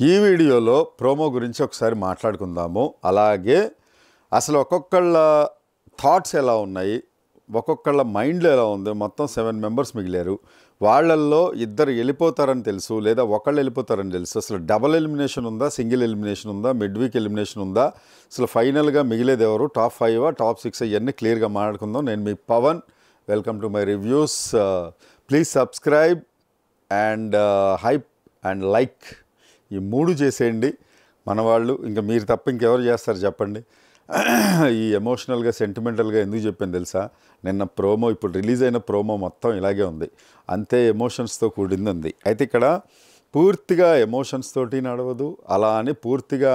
ఈ వీడియోలో ప్రోమో గురించి ఒకసారి మాట్లాడుకుందాము. అలాగే అసలు ఒక్కొక్కళ్ళ థాట్స్ ఎలా ఉన్నాయి, ఒక్కొక్కళ్ళ మైండ్లో ఎలా ఉంది. మొత్తం 7 మెంబర్స్ మిగిలారు. వాళ్ళల్లో ఇద్దరు వెళ్ళిపోతారని తెలుసు, లేదా ఒకళ్ళు వెళ్ళిపోతారని తెలుసు. అసలు డబల్ ఎలిమినేషన్ ఉందా, సింగిల్ ఎలిమినేషన్ ఉందా, మిడ్ వీక్ ఎలిమినేషన్ ఉందా, అసలు ఫైనల్గా మిగిలేది ఎవరు, టాప్ 5 టాప్ 6 ఇవన్నీ క్లియర్గా మాట్లాడుకుందాం. నేను మీ Pavan. Welcome to my reviews. Please subscribe and hype and like. ఈ 3 చేసేయండి మన వాళ్ళు. ఇంకా మీరు తప్ప ఇంకెవరు చేస్తారు చెప్పండి. ఈ ఎమోషనల్గా సెంటిమెంటల్గా ఎందుకు చెప్పాను తెలుసా? నిన్న ప్రోమో, ఇప్పుడు రిలీజ్ అయిన ప్రోమో మొత్తం ఇలాగే ఉంది, అంతే ఎమోషన్స్తో కూడింది ఉంది. అయితే ఇక్కడ పూర్తిగా ఎమోషన్స్ తోటి నడవదు, అలా అని పూర్తిగా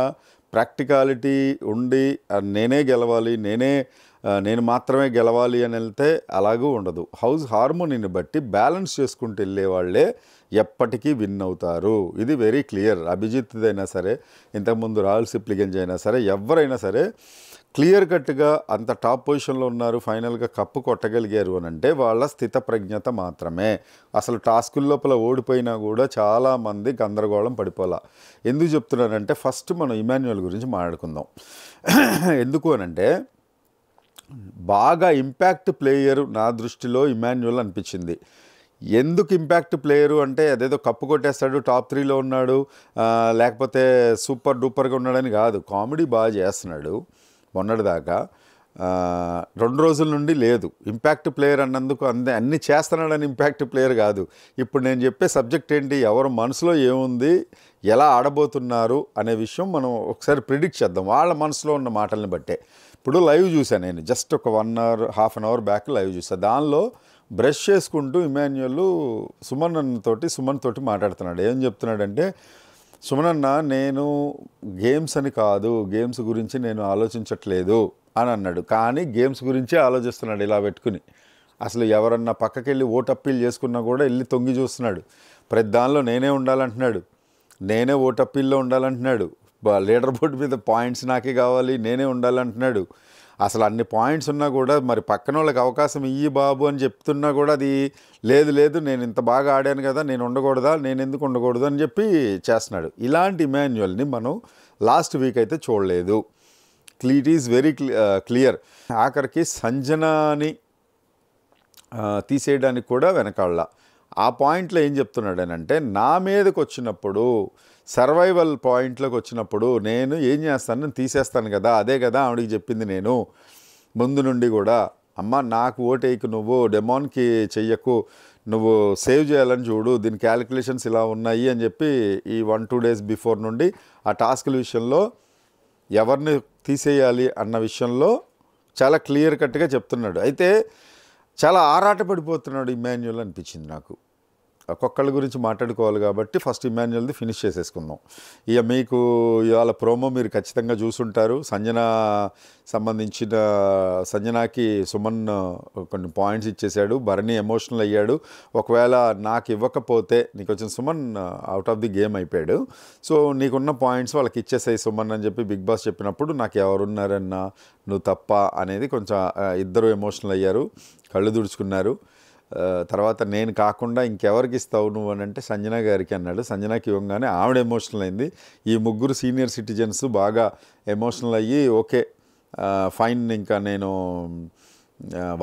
ప్రాక్టికాలిటీ ఉండి నేనే గెలవాలి, నేను మాత్రమే గెలవాలి అని వెళ్తే అలాగూ ఉండదు. హౌస్ హార్మోనీని బట్టి బ్యాలెన్స్ చేసుకుంటూ వెళ్ళే వాళ్ళే ఎప్పటికీ విన్ అవుతారు. ఇది వెరీ క్లియర్. అభిజిత్దైనా సరే, ఇంతకుముందు రాహుల్ సిప్లిగంజ్ అయినా సరే, ఎవరైనా సరే క్లియర్ కట్గా అంత టాప్ పొజిషన్లో ఉన్నారు, ఫైనల్గా కప్పు కొట్టగలిగారు అని అంటే వాళ్ళ స్థితప్రజ్ఞత మాత్రమే. అసలు టాస్కుల లోపల ఓడిపోయినా కూడా చాలామంది గందరగోళం పడిపోలా. ఎందుకు చెప్తున్నానంటే, ఫస్ట్ మనం ఇమాన్యుయల్ గురించి మాట్లాడుకుందాం. ఎందుకు అనంటే, బాగా ఇంపాక్ట్ ప్లేయరు నా దృష్టిలో ఇమాన్యుయల్ అనిపించింది. ఎందుకు ఇంపాక్ట్ ప్లేయరు అంటే అదేదో కప్పు కొట్టేస్తాడు, టాప్ 3లో ఉన్నాడు, లేకపోతే సూపర్ డూపర్గా ఉన్నాడని కాదు. కామెడీ బాగా చేస్తున్నాడు. మొన్నటిదాకా 2 రోజుల నుండి లేదు. ఇంపాక్ట్ ప్లేయర్ అన్నందుకు అన్ని చేస్తున్నాడని ఇంపాక్ట్ ప్లేయర్ కాదు. ఇప్పుడు నేను చెప్పే సబ్జెక్ట్ ఏంటి, ఎవరు మనసులో ఏముంది, ఎలా ఆడబోతున్నారు అనే విషయం మనం ఒకసారి ప్రిడిక్ట్ చేద్దాం వాళ్ళ మనసులో ఉన్న మాటల్ని బట్టే. ఇప్పుడు లైవ్ చూశాను నేను, జస్ట్ ఒక 1 hour half an hour back live చూసాను. దానిలో బ్రష్ చేసుకుంటూ ఇమాన్యుయల్ సుమన్ తోటి మాట్లాడుతున్నాడు. ఏం చెప్తున్నాడంటే, సుమన్ అన్న, నేను గేమ్స్ అని కాదు, గేమ్స్ గురించి నేను ఆలోచించట్లేదు అని అన్నాడు. కానీ గేమ్స్ గురించే ఆలోచిస్తున్నాడు ఇలా పెట్టుకుని. అసలు ఎవరన్నా పక్కకెళ్ళి ఓటు అప్పీల్ చేసుకున్నా కూడా వెళ్ళి తొంగి చూస్తున్నాడు. ప్రతి దానిలో నేనే ఉండాలంటున్నాడు, నేనే ఓటు అప్పీల్లో ఉండాలంటున్నాడు, లీడర్ బోర్డు మీద పాయింట్స్ నాకే కావాలి, నేనే ఉండాలంటున్నాడు. అసలు అన్ని పాయింట్స్ ఉన్నా కూడా మరి పక్కన వాళ్ళకి అవకాశం ఇయ్యి బాబు అని చెప్తున్నా కూడా అది లేదు నేను ఇంత బాగా ఆడాను కదా, నేను ఉండకూడదా, నేను ఎందుకు ఉండకూడదు అని చెప్పి చేస్తున్నాడు. ఇలాంటి ఇమాన్యుయల్ని మనం లాస్ట్ వీక్ అయితే చూడలేదు. It is very clear. ఆఖరికి సంజనాని తీసేయడానికి కూడా వెనకాళ్ళ. ఆ పాయింట్లో ఏం చెప్తున్నాడనంటే, నా మీదకి వచ్చినప్పుడు, సర్వైవల్ పాయింట్లోకి వచ్చినప్పుడు నేను ఏం చేస్తాను, నేను తీసేస్తాను కదా, అదే కదా ఆవిడికి చెప్పింది నేను ముందు నుండి కూడా. అమ్మ, నాకు ఓటేయకు, నువ్వు డెమాన్కి చెయ్యకు, నువ్వు సేవ్ చేయాలని చూడు, దీని క్యాలిక్యులేషన్స్ ఇలా ఉన్నాయి అని చెప్పి ఈ 1-2 డేస్ బిఫోర్ నుండి ఆ టాస్కుల విషయంలో ఎవరిని తీసేయాలి అన్న విషయంలో చాలా క్లియర్ కట్గా చెప్తున్నాడు. అయితే చాలా ఆరాటపడిపోతున్నాడు ఇమాన్యుయల్ అనిపించింది నాకు. ఒక్కొక్కళ్ళ గురించి మాట్లాడుకోవాలి కాబట్టి ఫస్ట్ ఇమాన్యుయల్ది ఫినిష్ చేసేసుకుందాం. ఇక మీకు ఇవాళ ప్రోమో మీరు ఖచ్చితంగా చూసుంటారు. సంజనాకి సుమన్ కొన్ని పాయింట్స్ ఇచ్చేశాడు. భరణి ఎమోషనల్ అయ్యాడు. ఒకవేళ నాకు ఇవ్వకపోతే, నీకు వచ్చిన Suman out of the game అయిపోయాడు, సో నీకున్న పాయింట్స్ వాళ్ళకి ఇచ్చేసాయి సుమన్ అని చెప్పి బిగ్ బాస్ చెప్పినప్పుడు, నాకు ఎవరున్నారన్నా, నువ్వు తప్ప అనేది కొంచెం ఇద్దరు ఎమోషనల్ అయ్యారు, కళ్ళు తుడుచుకున్నారు. తర్వాత నేను కాకుండా ఇంకెవరికి ఇస్తావు నువ్వు అని అంటే సంజన గారికి అన్నాడు. సంజనాకి ఇవ్వగానే ఆవిడ ఎమోషనల్ అయింది. ఈ 3 సీనియర్ సిటిజన్స్ బాగా ఎమోషనల్ అయ్యి, ఓకే ఫైన్, ఇంకా నేను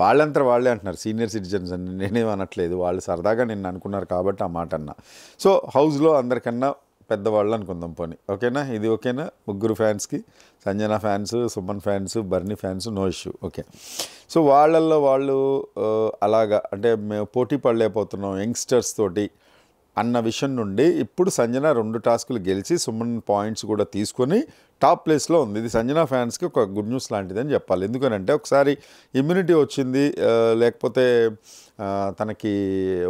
వాళ్ళంతా వాళ్ళే అంటున్నారు సీనియర్ సిటిజన్స్ అని, నేనేం అనట్లేదు, వాళ్ళు సరదాగా నిన్ను అనుకున్నారు కాబట్టి ఆ మాట అన్నా. సో హౌస్లో అందరికన్నా పెద్దవాళ్ళు అనుకుందాం పోనీ, ఓకేనా? ఇది ఓకేనా 3 ఫ్యాన్స్కి? Sanjana fans, Suman fans, Bharani fans, no issue, okay. So వాళ్ళల్లో వాళ్ళు అలాగా, అంటే మేము పోటీ పడలేకపోతున్నాం యంగ్స్టర్స్ తోటి అన్న విషయం నుండి ఇప్పుడు సంజన 2 టాస్కులు గెలిచి సుమన్ పాయింట్స్ కూడా తీసుకొని టాప్ ప్లేస్లో ఉంది. ఇది సంజన ఫ్యాన్స్కి ఒక గుడ్ న్యూస్ లాంటిదని చెప్పాలి. ఎందుకనంటే ఒకసారి ఇమ్యూనిటీ వచ్చింది, లేకపోతే తనకి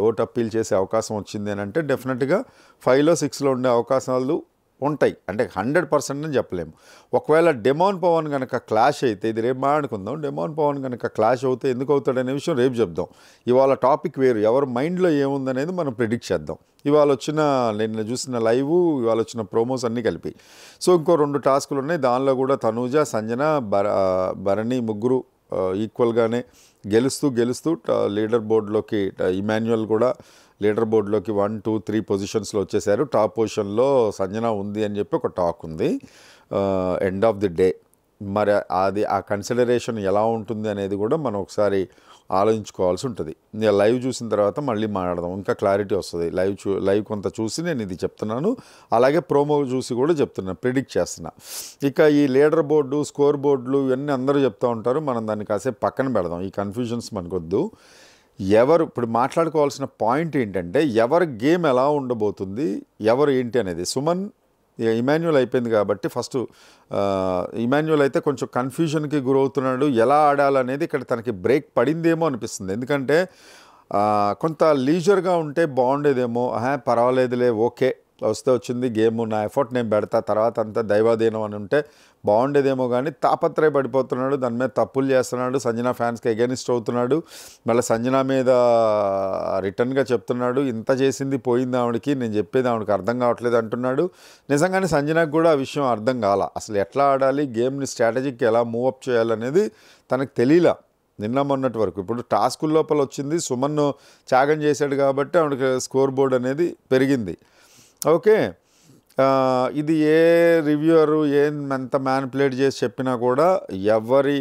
ఓటు అప్పీల్ చేసే అవకాశం వచ్చింది అని అంటే డెఫినెట్గా 5లో 6లో ఉండే అవకాశాలు ఉంటాయి. అంటే 100% అని చెప్పలేము. ఒకవేళ డెమాన్ పవన్ కనుక క్లాష్ అయితే, ఇది రేపు మాట్లాడుకుందాం, డెమాన్ పవన్ కనుక క్లాష్ అవుతే ఎందుకు అవుతాడనే విషయం రేపు చెప్దాం. ఇవాళ టాపిక్ వేరు, ఎవరి మైండ్లో ఏముందనేది మనం ప్రిడిక్ట్ చేద్దాం. నిన్న చూసిన లైవ్, ఇవాళ వచ్చిన ప్రోమోస్ అన్నీ కలిపి. సో ఇంకో 2 టాస్కులు ఉన్నాయి. దానిలో కూడా తనూజ, సంజన, భరణి 3 ఈక్వల్గానే గెలుస్తూ లీడర్ బోర్డులోకి ఇమాన్యుయల్ కూడా లీడర్ బోర్డులోకి 1, 2, 3 పొజిషన్స్లో వచ్చేసారు. టాప్ పొజిషన్లో సంజన ఉంది అని చెప్పి ఒక టాక్ ఉంది. ఎండ్ ఆఫ్ ది డే మరి అది ఆ కన్సిడరేషన్ ఎలా ఉంటుంది అనేది కూడా మనం ఒకసారి ఆలోచించుకోవాల్సి ఉంటుంది. నేను లైవ్ చూసిన తర్వాత మళ్ళీ మాట్లాడదాం, ఇంకా క్లారిటీ వస్తుంది. లైవ్ కొంత చూసి నేను ఇది చెప్తున్నాను, అలాగే ప్రోమో చూసి కూడా చెప్తున్నాను, ప్రిడిక్ట్ చేస్తున్నా. ఇక ఈ లీడర్ బోర్డు, స్కోర్ బోర్డులు ఇవన్నీ అందరూ చెప్తూ ఉంటారు, మనం దాన్ని కాసేపు పక్కన పెడదాం. ఈ కన్ఫ్యూజన్స్ మనకొద్దు. ఇప్పుడు మాట్లాడుకోవాల్సిన పాయింట్ ఏంటంటే ఎవరి గేమ్ ఎలా ఉండబోతుంది, ఎవరు ఏంటి అనేది. సుమన్ ఇమాన్యుయల్ అయిపోయింది కాబట్టి ఫస్ట్ ఇమాన్యుయల్ అయితే కొంచెం కన్ఫ్యూజన్కి గురవుతున్నాడు, ఎలా ఆడాలనేది ఇక్కడ తనకి బ్రేక్ పడిందేమో అనిపిస్తుంది. ఎందుకంటే కొంత లీజర్గా ఉంటే బాగుండేదేమో, పర్వాలేదులే, ఓకే వస్తే వచ్చింది గేమ్, నా ఎఫర్ట్ నేను పెడతా, తర్వాత అంతా దైవాధీనం అని ఉంటే బాగుండేదేమో. కానీ తాపత్రయపడిపోతున్నాడు, దాని మీద తప్పులు చేస్తున్నాడు, సంజన ఫ్యాన్స్కి అగెనిస్ట్ అవుతున్నాడు, మళ్ళీ సంజన మీద రిటర్న్గా చెప్తున్నాడు, ఇంత చేసింది పోయింది ఆవిడకి, నేను చెప్పేది ఆవిడకి అర్థం కావట్లేదు అంటున్నాడు. నిజంగానే సంజనకు కూడా ఆ విషయం అర్థం కాల, అసలు ఎట్లా ఆడాలి, గేమ్ని స్ట్రాటజీకి ఎలా మూవప్ చేయాలనేది తనకు తెలియలా నిన్న మొన్నటి వరకు. ఇప్పుడు టాస్కుల లోపల వచ్చింది, సుమన్ను త్యాగం చేశాడు కాబట్టి ఆవిడకి స్కోర్ బోర్డ్ అనేది పెరిగింది. ఓకే, ఇది ఏ రివ్యూవరు ఎంత మ్యానిపులేట్ చేసి చెప్పినా కూడా ఎవరి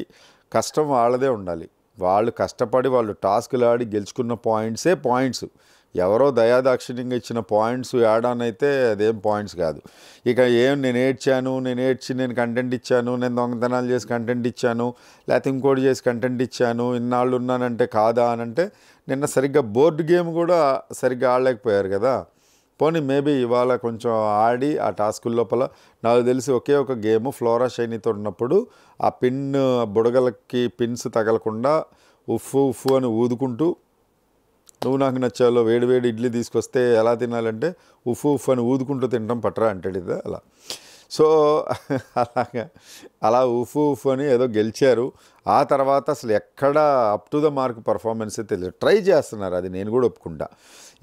కష్టం వాళ్ళదే ఉండాలి. వాళ్ళు కష్టపడి వాళ్ళు టాస్కులు ఆడి గెలుచుకున్న పాయింట్స్. ఎవరో దయాదాక్షిణ్యంగా ఇచ్చిన పాయింట్స్ యాడ్ ఆన్ అయితే అదేం పాయింట్స్ కాదు. ఇక నేను కంటెంట్ ఇచ్చాను, నేను దొంగతనాలు చేసి కంటెంట్ ఇచ్చాను, లేకపోతే ఇంకోటి చేసి కంటెంట్ ఇచ్చాను, ఇన్నాళ్ళు ఉన్నానంటే కాదా అని అంటే, నిన్న సరిగ్గా బోర్డు గేమ్ కూడా సరిగ్గా ఆడలేకపోయారు కదా. పోనీ మేబీ ఇవాళ కొంచెం ఆడి ఆ టాస్కుల లోపల నాకు తెలిసి ఒకే ఒక గేమ్ ఫ్లోరా షైనీతో ఉన్నప్పుడు ఆ బుడగలకి పిన్స్ తగలకుండా ఉఫ్ఫు అని ఊదుకుంటూ, నువ్వు నాకు నచ్చాలో వేడి ఇడ్లీ తీసుకొస్తే ఎలా తినాలంటే ఉఫ్ఫు అని ఊదుకుంటూ తినడం పట్టరా అంటాడు ఇది అలా. సో అలా ఉఫ్ఫు అని ఏదో గెలిచారు. ఆ తర్వాత అసలు ఎక్కడ అప్ టు ద మార్క్ పర్ఫార్మెన్సే తెలియదు, ట్రై చేస్తున్నారు, అది నేను కూడా ఒప్పుకుంటా.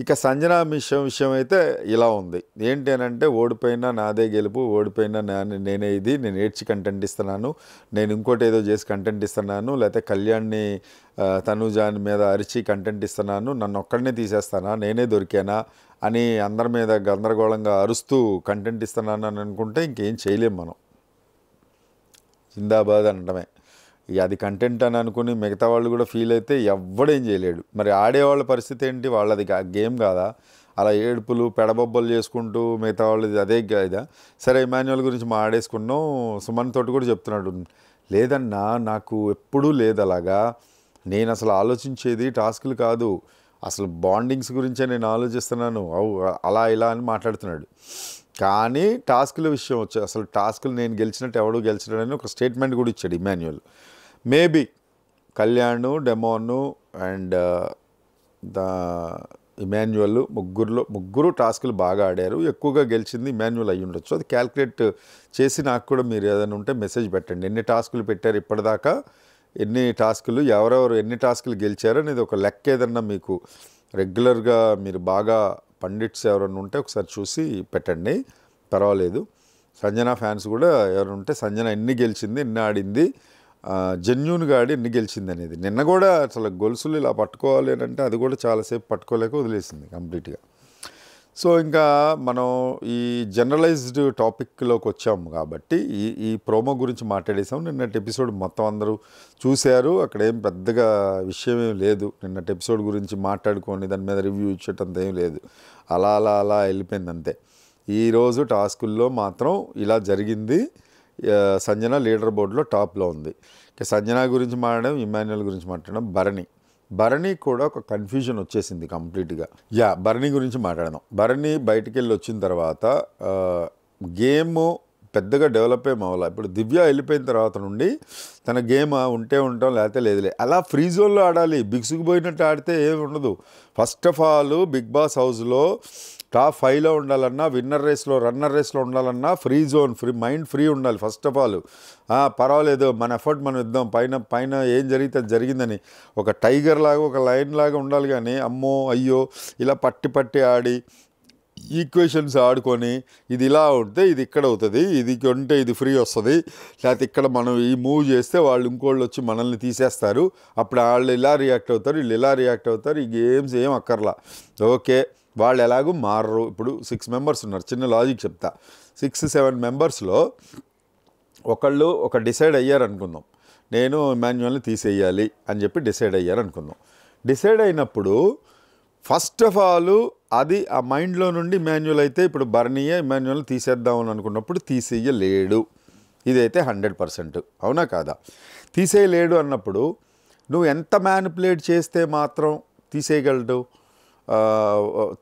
ఇక సంజన విషయం అయితే ఇలా ఉంది. ఏంటి అని అంటే, ఓడిపోయినా నాదే గెలుపు, ఓడిపోయినా నేనే ఇది, నేను ఏడ్చి కంటెంట్ ఇస్తున్నాను, నేను ఇంకోటి ఏదో చేసి కంటెంట్ ఇస్తున్నాను, లేకపోతే కళ్యాణ్ని తనుజాని మీద అరిచి కంటెంట్ ఇస్తున్నాను, నన్ను ఒక్కడనే తీసేస్తానా, నేనే దొరికానా అని అందరి మీద గందరగోళంగా అరుస్తూ కంటెంట్ ఇస్తున్నాను అని అనుకుంటే ఇంకేం చేయలేం మనం, జిందాబాద్ అనడమే. అది కంటెంట్ అని అనుకుని మిగతా వాళ్ళు కూడా ఫీల్ అయితే ఎవ్వడేం చేయలేడు. మరి ఆడేవాళ్ళ పరిస్థితి ఏంటి, వాళ్ళది గేమ్ కాదా? అలా ఏడుపులు పెడబొబ్బలు చేసుకుంటూ మిగతా వాళ్ళు అదే ఇదా? సరే, ఇమాన్యుయల్ గురించి ఆడేసుకున్నాం. సుమన్ తోటి కూడా చెప్తున్నాడు, లేదన్నా నాకు ఎప్పుడూ లేదు అలాగా, నేను అసలు ఆలోచించేది టాస్కులు కాదు, అసలు బాండింగ్స్ గురించే నేను ఆలోచిస్తున్నాను, అలా ఇలా అని మాట్లాడుతున్నాడు. కానీ టాస్కుల విషయం వచ్చి అసలు టాస్కులు నేను గెలిచినట్టు ఎవడూ గెలిచినాడని ఒక స్టేట్మెంట్ కూడా ఇచ్చాడు Emmanuel. Maybe Kalyan, Demon and Emmanuel ముగ్గురు టాస్కులు బాగా ఆడారు, ఎక్కువగా గెలిచింది ఇమాన్యుయల్ అయ్యి ఉండొచ్చు. అది క్యాల్కులేట్ చేసి నాకు కూడా మీరు ఏదైనా ఉంటే మెసేజ్ పెట్టండి, ఎన్ని టాస్కులు పెట్టారు ఇప్పటిదాకా, ఎన్ని టాస్కులు, ఎవరెవరు ఎన్ని టాస్కులు గెలిచారు అనేది ఒక లెక్క ఏదన్నా మీకు రెగ్యులర్గా మీరు బాగా పండిట్స్ ఎవరైనా ఉంటే ఒకసారి చూసి పెట్టండి, పర్వాలేదు. సంజన ఫ్యాన్స్ కూడా ఎవరైనా ఉంటే సంజన ఎన్ని గెలిచింది, ఎన్ని ఆడింది, జెన్యూన్గా ఆడి ఎన్ని గెలిచింది అనేది. నిన్న కూడా అసలు గొలుసులు ఇలా పట్టుకోవాలి అని అంటే అది కూడా చాలాసేపు పట్టుకోలేక వదిలేసింది కంప్లీట్గా. సో ఇంకా మనం ఈ జనరలైజ్డ్ టాపిక్లోకి వచ్చాము కాబట్టి ఈ ప్రోమో గురించి మాట్లాడేసాం. నిన్నటి ఎపిసోడ్ మొత్తం అందరూ చూశారు, అక్కడ ఏం పెద్దగా విషయం ఏం లేదు. నిన్నటి ఎపిసోడ్ గురించి మాట్లాడుకొని దాని మీద రివ్యూ ఇచ్చేటంత ఏం లేదు, అలా వెళ్ళిపోయింది అంతే. ఈరోజు టాస్కుల్లో మాత్రం ఇలా జరిగింది. సంజన లీడర్ బోర్డులో టాప్లో ఉంది. సంజన గురించి మాట్లాడడం, ఇమాన్యుయల్ గురించి మాట్లాడడం, భరణి కూడా ఒక కన్ఫ్యూజన్ వచ్చేసింది కంప్లీట్గా. భరణి గురించి మాట్లాడదాం. భరణి బయటికి వెళ్ళి వచ్చిన తర్వాత గేమ్ పెద్దగా డెవలప్ అవ్వాలి. ఇప్పుడు దివ్య వెళ్ళిపోయిన తర్వాత నుండి తన గేమ్ ఉంటే ఉంటాం, లేకపోతే లేదులే, అలా ఫ్రీ జోన్లో ఆడాలి. బిగుసుకుపోయినట్టు ఆడితే ఏమి ఉండదు. First of all Bigg Boss హౌస్లో టాప్ 5లో ఉండాలన్నా, రన్నర్ రేస్లో ఉండాలన్నా ఫ్రీ జోన్, మైండ్ ఫ్రీ ఉండాలి ఫస్ట్ ఆఫ్ ఆల్. పర్వాలేదు, మన ఎఫర్ట్ మనం ఇద్దాం, పైన ఏం జరిగితే అది జరిగిందని ఒక టైగర్ లాగా, ఒక లయన్ లాగా ఉండాలి. కానీ అమ్మో అయ్యో ఇలా పట్టి ఆడి ఈక్వేషన్స్ ఆడుకొని ఇది ఇలా ఉంటే ఇది ఇక్కడ అవుతుంది, ఇది కొంటే ఇది ఫ్రీ వస్తుంది, లేకపోతే ఇక్కడ మనం ఈ మూవ్ చేస్తే వాళ్ళు ఇంకోళ్ళు వచ్చి మనల్ని తీసేస్తారు, అప్పుడు వాళ్ళు ఇలా రియాక్ట్ అవుతారు, వీళ్ళు ఇలా రియాక్ట్ అవుతారు, ఈ గేమ్స్ ఏం అక్కర్లా. ఓకే, వాళ్ళు ఎలాగూ మారరు. ఇప్పుడు 6 మెంబర్స్ ఉన్నారు, చిన్న లాజిక్ చెప్తా. 6-7 మెంబర్స్లో ఒకళ్ళు ఒక డిసైడ్ అయ్యారనుకుందాం, నేను ఇమాన్యుయల్ని తీసేయాలి అని చెప్పి డిసైడ్ అయ్యారనుకుందాం. డిసైడ్ అయినప్పుడు ఫస్ట్ ఆఫ్ ఆల్ అది ఆ మైండ్లో నుండి ఇమాన్యుయల్ అయితే ఇప్పుడు బర్నీయే ఇమాన్యుయల్ని తీసేద్దామని అనుకున్నప్పుడు తీసేయలేడు. ఇదైతే 100%. అవునా కాదా? తీసేయలేడు అన్నప్పుడు నువ్వు ఎంత మ్యానిపులేట్ చేస్తే మాత్రం తీసేయగలడు?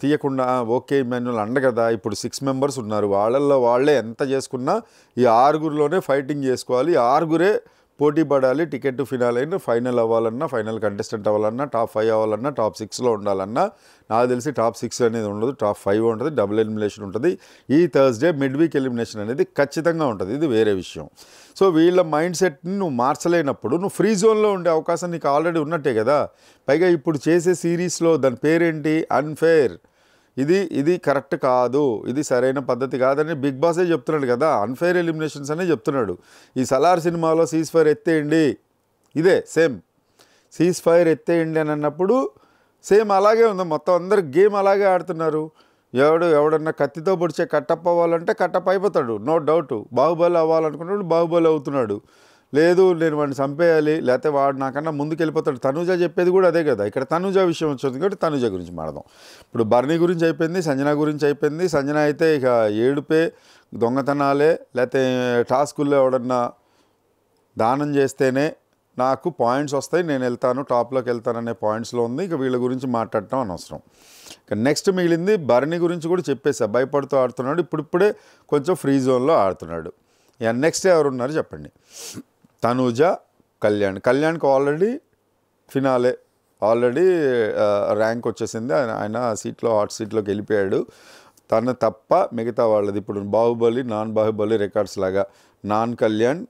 తీయకుండా ఓకే ఇమాన్యుయల్ అండ కదా, ఇప్పుడు 6 మెంబర్స్ ఉన్నారు, వాళ్ళల్లో వాళ్ళే ఎంత చేసుకున్నా ఈ 6గురిలోనే ఫైటింగ్ చేసుకోవాలి, 6గురే పోటీ పడాలి, టికెట్ ఫినాల్ అయినా ఫైనల్ అవ్వాలన్నా, ఫైనల్ కంటెస్టెంట్ అవ్వాలన్నా, టాప్ 5 అవ్వాలన్నా, టాప్ 6లో ఉండాలన్నా, నాకు తెలిసి టాప్ 6 అనేది ఉండదు, టాప్ 5 ఉంటుంది, డబుల్ ఎలిమినేషన్ ఉంటుంది. ఈ థర్స్డే మిడ్ వీక్ ఎలిమినేషన్ అనేది ఖచ్చితంగా ఉంటుంది, ఇది వేరే విషయం. సో వీళ్ళ మైండ్ సెట్ని నువ్వు మార్చలేనప్పుడు నువ్వు ఫ్రీ జోన్లో ఉండే అవకాశం నీకు ఆల్రెడీ ఉన్నట్టే కదా. పైగా ఇప్పుడు చేసే సిరీస్లో దాని పేరేంటి? అన్ఫేర్. ఇది కరెక్ట్ కాదు, ఇది సరైన పద్ధతి కాదని బిగ్ బాసే చెప్తున్నాడు కదా, అన్ఫేర్ ఎలిమినేషన్స్ అనే చెప్తున్నాడు. ఈ సలార్ సినిమాలో సీజ్ ఫైర్ ఎత్తేయండి, ఇదే సేమ్ సీజ్ ఫైర్ ఎత్తేయండి అని అన్నప్పుడు సేమ్ అలాగే ఉంది, మొత్తం అందరు గేమ్ అలాగే ఆడుతున్నారు. ఎవడన్నా కత్తితో పొడిచే కట్టప్ అవ్వాలంటే కట్టప్ అయిపోతాడు, నో డౌట్. బాహుబలి అవ్వాలనుకున్నాడు, బాహుబలి అవుతున్నాడు. లేదు నేను వాడిని చంపేయాలి, లేకపోతే వాడు నాకన్నా ముందుకు వెళ్ళిపోతాడు. తనూజ చెప్పేది కూడా అదే కదా. ఇక్కడ తనూజ విషయం వచ్చింది కాబట్టి తనూజ గురించి మాట్లాడదాం. ఇప్పుడు బర్నీ గురించి అయిపోయింది, సంజన గురించి అయిపోయింది. సంజన అయితే ఇక ఏడుపే, దొంగతనాలే, లేకపోతే టాస్కుల్లో ఎవడన్నా దానం చేస్తేనే నాకు పాయింట్స్ వస్తాయి, నేను వెళ్తాను, టాప్లోకి వెళ్తాననే పాయింట్స్లో ఉంది. ఇక వీళ్ళ గురించి మాట్లాడటం అనవసరం. ఇక నెక్స్ట్ మిగిలింది బర్నీ గురించి కూడా చెప్పేసా, భయపడుతూ ఆడుతున్నాడు, ఇప్పుడిప్పుడే కొంచెం ఫ్రీ జోన్లో ఆడుతున్నాడు. ఇక నెక్స్ట్ ఎవరున్నారు చెప్పండి? తనూజ, కళ్యాణ్కి ఆల్రెడీ ఫినాలే, ఆల్రెడీ ర్యాంక్ వచ్చేసింది, ఆయన సీట్లో హాట్ సీట్లోకి వెళ్ళిపోయాడు. తను తప్ప మిగతా వాళ్ళది ఇప్పుడు బాహుబలి, నాన్ బాహుబలి రికార్డ్స్ లాగా నాన్ కళ్యాణ్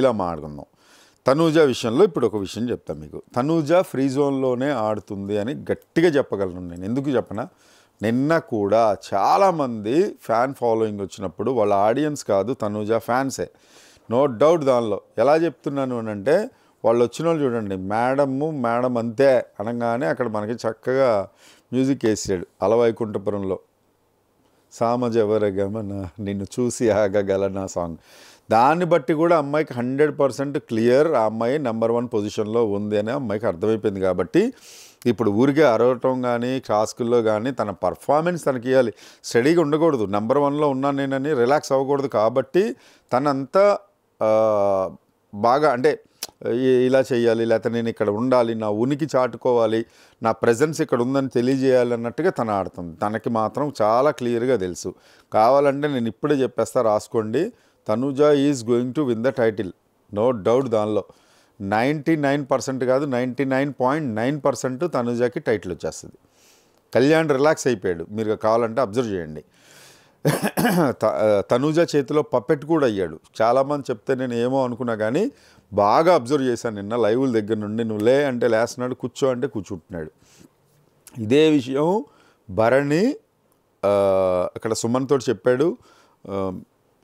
ఇలా మాట్లాడుకుందాం. తనూజ విషయంలో ఇప్పుడు ఒక విషయం చెప్తాను మీకు. తనూజ ఫ్రీ జోన్లోనే ఆడుతుంది అని గట్టిగా చెప్పగలను నేను. ఎందుకు చెప్పనా? నిన్న కూడా చాలామంది ఫ్యాన్ ఫాలోయింగ్ వచ్చినప్పుడు వాళ్ళ ఆడియన్స్ కాదు, తనూజ ఫ్యాన్సే, నో డౌట్. దానిలో ఎలా చెప్తున్నాను అని అంటే, వాళ్ళు వచ్చిన వాళ్ళు చూడండి, మేడం అంతే అనగానే అక్కడ మనకి చక్కగా మ్యూజిక్ వేసాడు. అలవైకుంఠపురంలో సామజవరగమన నిన్ను చూసి ఆగగలనా సాంగ్. దాన్ని బట్టి కూడా అమ్మాయికి 100% క్లియర్, ఆ అమ్మాయి నెంబర్ 1 పొజిషన్లో ఉంది అని అమ్మాయికి అర్థమైపోయింది. కాబట్టి ఇప్పుడు ఊరికే అరవటం కానీ టాస్కుల్లో కానీ తన పర్ఫార్మెన్స్ తనకి ఇవ్వాలి. స్టడీగా ఉండకూడదు, నెంబర్ 1లో ఉన్నాను నేనని రిలాక్స్ అవ్వకూడదు. కాబట్టి తనంతా బాగా అంటే ఇలా చేయాలి, లేకపోతే నేను ఇక్కడ ఉండాలి, నా ఉనికి చాటుకోవాలి, నా ప్రెజెన్స్ ఇక్కడ ఉందని తెలియజేయాలి అన్నట్టుగా తను ఆడుతుంది. తనకి మాత్రం చాలా క్లియర్గా తెలుసు. కావాలంటే నేను ఇప్పుడే చెప్పేస్తా, రాసుకోండి. Tanuja is going to win the title, no doubt. దానిలో 99% కాదు 99.9% తనూజకి టైటిల్ వచ్చేస్తుంది. కళ్యాణ్ రిలాక్స్ అయిపోయాడు, మీరు కావాలంటే అబ్జర్వ్ చేయండి. తనూజ చేతిలో పప్పెట్ కూడా అయ్యాడు. చాలామంది చెప్తే నేను ఏమో అనుకున్నా కానీ బాగా అబ్జర్వ్ చేశాను నిన్న లైవ్ల దగ్గర నుండి. నువ్వు లే అంటే లేస్తున్నాడు, కూర్చో అంటే కూర్చుంటున్నాడు. ఇదే విషయం భరణి అక్కడ సుమన్తో చెప్పాడు,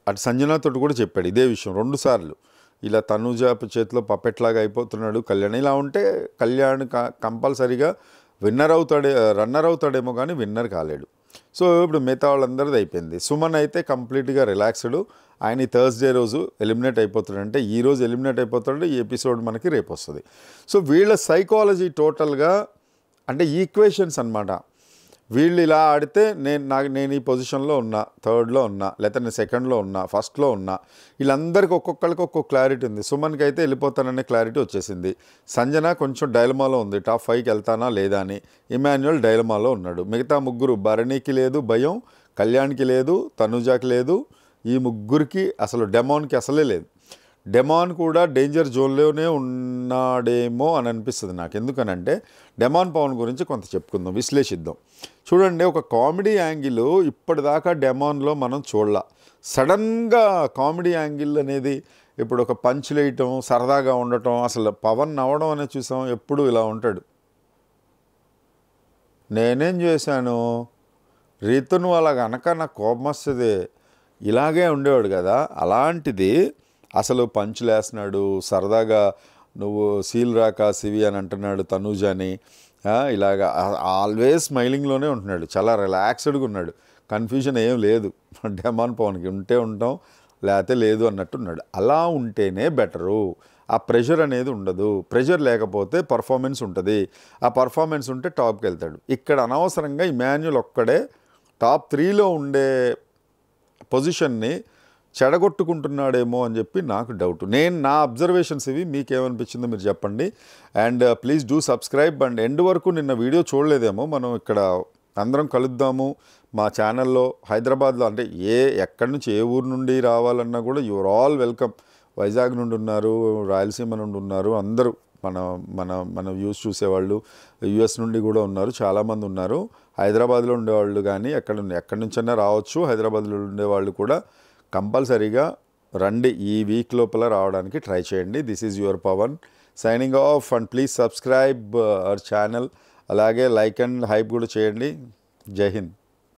అటు సంజనాతో కూడా చెప్పాడు ఇదే విషయం 2 సార్లు. ఇలా తనూజ చేతిలో పప్పెట్లాగా అయిపోతున్నాడు కళ్యాణ్. ఇలా ఉంటే కళ్యాణ్ కంపల్సరీగా రన్నర్ అవుతాడేమో కానీ విన్నర్ కాలేడు. సో ఇప్పుడు మిగతా వాళ్ళందరిది అయిపోయింది. సుమన్ అయితే కంప్లీట్గా రిలాక్స్డ్. ఆయన ఈ థర్స్డే రోజు ఎలిమినేట్ అయిపోతాడు, అంటే ఈరోజు ఎలిమినేట్ అయిపోతాడు. ఈ ఎపిసోడ్ మనకి రేపు వస్తుంది. సో వీళ్ళ సైకాలజీ అంటే ఈక్వేషన్స్ అనమాట. వీళ్ళు ఇలా ఆడితే నేను ఈ పొజిషన్లో ఉన్నా, థర్డ్లో ఉన్నా, లేకపోతే నేను సెకండ్లో ఉన్నా, ఫస్ట్లో ఉన్నా, వీళ్ళందరికీ ఒక్కొక్కరికి ఒక్కొక్క క్లారిటీ ఉంది. సుమన్కి అయితే వెళ్ళిపోతాననే క్లారిటీ వచ్చేసింది. సంజన కొంచెం డైలమాలో ఉంది, టాప్ 5కి వెళ్తానా లేదా అని. ఇమాన్యుయల్ డైలమాలో ఉన్నాడు. మిగతా ముగ్గురు, భరణికి లేదు భయం, కళ్యాణ్కి లేదు, తనూజకి లేదు, ఈ ముగ్గురికి అసలు డెమాన్కి అసలే లేదు. డెమాన్ కూడా డేంజర్ జోన్లోనే ఉన్నాడేమో అని అనిపిస్తుంది నాకు. ఎందుకనంటే డెమాన్ పవన్ గురించి కొంత చెప్పుకుందాం, విశ్లేషిద్దాం. చూడండి, ఒక కామెడీ యాంగిల్ ఇప్పటిదాకా డెమాన్లో మనం చూడాల. సడన్గా కామెడీ యాంగిల్ అనేది ఇప్పుడు ఒక పంచులు వేయటం, సరదాగా ఉండటం, అసలు పవన్ నవ్వడం అనేది చూసాం. ఎప్పుడు ఇలా ఉంటాడు, నేనేం చేశాను, రితును అలా కనుక నాకు కోపం వస్తుంది, ఇలాగే ఉండేవాడు కదా. అలాంటిది అసలు పంచులు వేస్తున్నాడు, సరదాగా నువ్వు సీల్ రాక సివి అని అంటున్నాడు తనూజ్ అని. ఇలాగా ఆల్వేస్ స్మైలింగ్లోనే ఉంటున్నాడు, చాలా రిలాక్స్డ్గా ఉన్నాడు, కన్ఫ్యూజన్ ఏం లేదు. డెమాన్ పవన్కి ఉంటే ఉంటాం లేకపోతే లేదు అన్నట్టున్నాడు. అలా ఉంటేనే బెటరు. ఆ ప్రెషర్ అనేది ఉండదు. ప్రెషర్ లేకపోతే పర్ఫార్మెన్స్ ఉంటుంది, ఆ పర్ఫార్మెన్స్ ఉంటే టాప్కి వెళ్తాడు. ఇక్కడ అనవసరంగా ఇమాన్యుల్ ఒక్కడే టాప్ 3లో ఉండే పొజిషన్ని చెడగొట్టుకుంటున్నాడేమో అని చెప్పి నాకు డౌట్. నా అబ్జర్వేషన్స్ ఇవి. మీకేమనిపించిందో మీరు చెప్పండి. And please do subscribe. And end వరకు నిన్న వీడియో చూడలేదేమో, మనం ఇక్కడ అందరం కలుద్దాము మా ఛానల్లో. హైదరాబాద్లో అంటే ఎక్కడి నుంచి ఏ ఊరు నుండి రావాలన్నా కూడా యువర్ ఆల్ వెల్కమ్. వైజాగ్ నుండి ఉన్నారు, రాయలసీమ నుండి ఉన్నారు, అందరూ మన మన మన వ్యూస్ చూసేవాళ్ళు యుఎస్ నుండి కూడా ఉన్నారు, చాలామంది ఉన్నారు. హైదరాబాద్లో ఉండేవాళ్ళు కానీ ఎక్కడి నుంచైనా రావచ్చు. హైదరాబాద్లో ఉండేవాళ్ళు కూడా కంపల్సరీగా రండి, ఈ వీక్ లోపల రావడానికి ట్రై చేయండి. This is your Pavan signing off. And please subscribe our channel. అలాగే లైక్ అండ్ హైప్ కూడా చేయండి. జై హింద్.